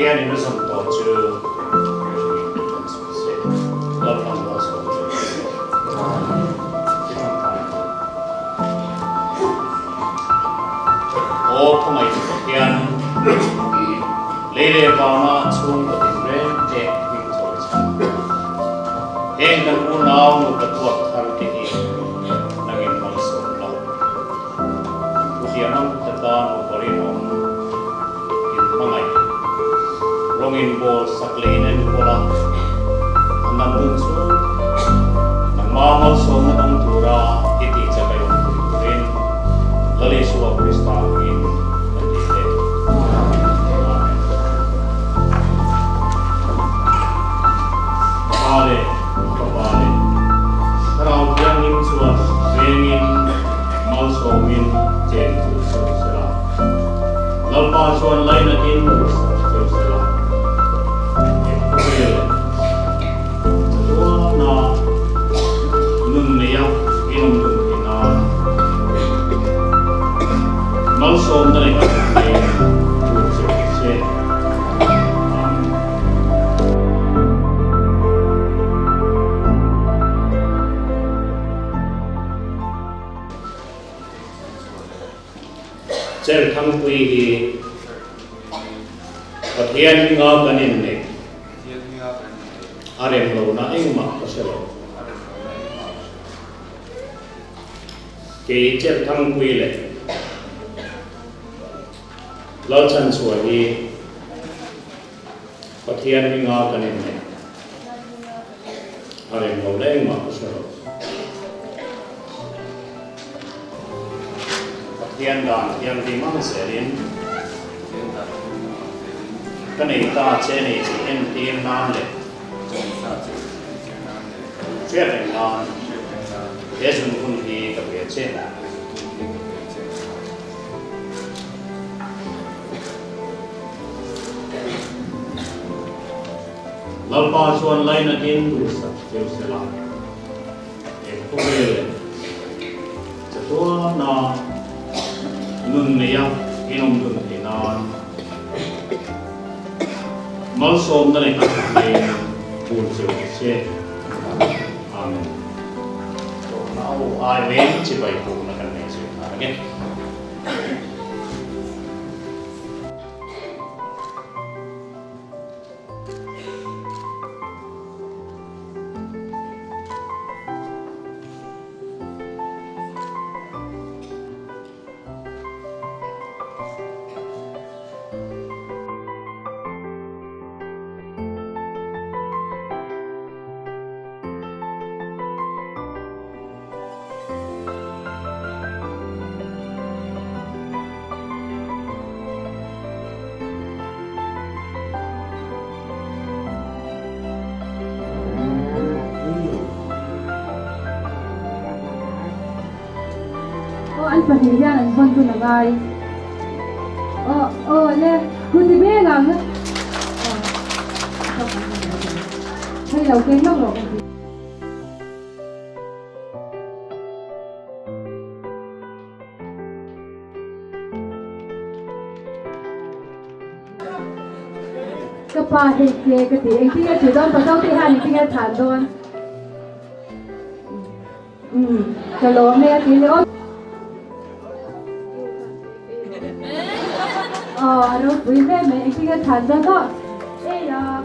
hiền nó sầm tổ chứ lập làm đó số ô không ai chịu hiền lê vào mà xuống của tình rèn đẹp mình thôi hiền cần u nào một cái thuộc thằng cái gì nangin mal số lo hiền ông ta một cái ông mangai rongin bol saklin en bola anam bunsu nangmamal so na tang tura iti chakay rin lali suwa krista in andite ale kapale tarau yang in suwa rengin mal so min chen tu sera lalpa suan lain in Malsom na rin ang Sir thang quy hi pathian nga kanin ne arem lo na eng ma paselo ke sir thang quy le lao chan chua hi pathian nga kanin ne arem lo na eng ma paselo Tiyan dan tiyan di mang serin kanay ta chene si en tiyan nan le cheren nan yesun kun hi kabe chen lalpa chuan lain akin du sa jeusela e kumele chatua na nun niya inom dun hinan malsom na rin ang pulso siya amen so now I went to buy po na kanina siya again anh phải hiểu ra là vân tu là ai nè cứ thì biết rằng á hay đầu tiên nó rồi cái ba thì cái tiếng tiếng chủ động bắt đầu thì hai tiếng thản thôi cái lỗ mẹ thì lỗ rồi quý mẹ mẹ kia thản ra đó ê ya